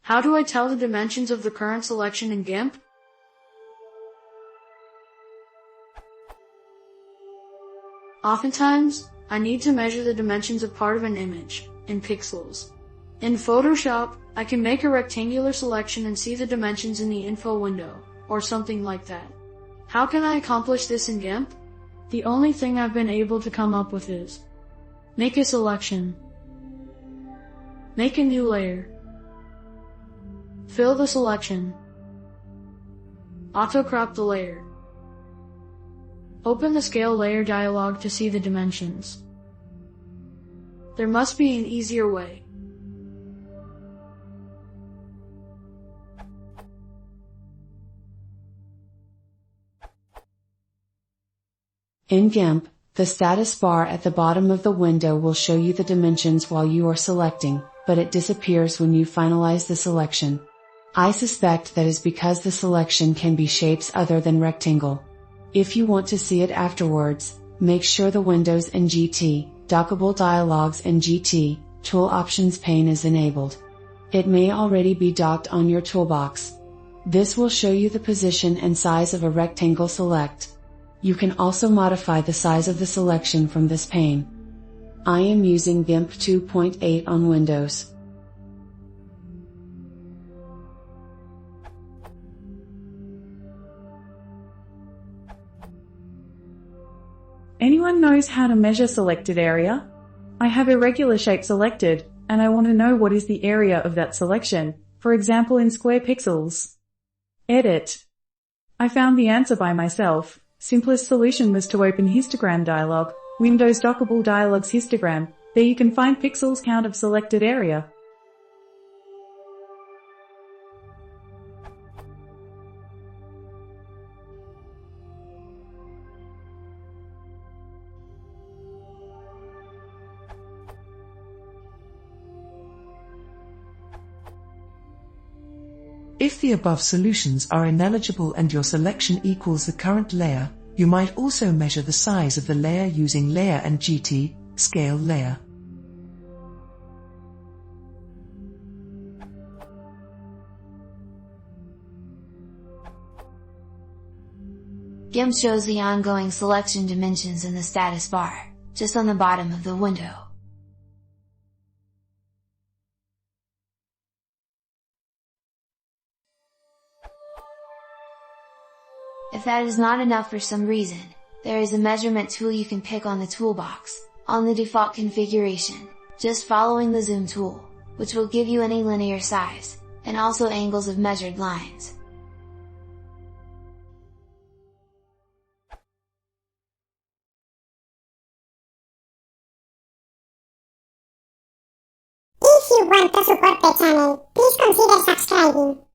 How do I tell the dimensions of the current selection in GIMP? Oftentimes, I need to measure the dimensions of part of an image, in pixels. In Photoshop, I can make a rectangular selection and see the dimensions in the info window, or something like that. How can I accomplish this in GIMP? The only thing I've been able to come up with is make a selection, make a new layer, fill the selection, auto-crop the layer. Open the Scale Layer dialog to see the dimensions. There must be an easier way. In GIMP, the status bar at the bottom of the window will show you the dimensions while you are selecting, but it disappears when you finalize the selection. I suspect that is because the selection can be shapes other than rectangle. If you want to see it afterwards, make sure the Windows and GT, Dockable Dialogs and GT, Tool Options pane is enabled. It may already be docked on your toolbox. This will show you the position and size of a rectangle select. You can also modify the size of the selection from this pane. I am using GIMP 2.8 on Windows. Anyone knows how to measure selected area? I have irregular shape selected, and I want to know what is the area of that selection, for example in square pixels. Edit. I found the answer by myself. Simplest solution was to open Histogram dialog, Windows Dockable Dialogs Histogram. There you can find pixels count of selected area. If the above solutions are ineligible and your selection equals the current layer, you might also measure the size of the layer using Layer and GT, Scale Layer. GIMP shows the ongoing selection dimensions in the status bar, just on the bottom of the window. If that is not enough for some reason, there is a measurement tool you can pick on the toolbox, on the default configuration, just following the zoom tool, which will give you any linear size, and also angles of measured lines. If you want to support the channel, please consider subscribing.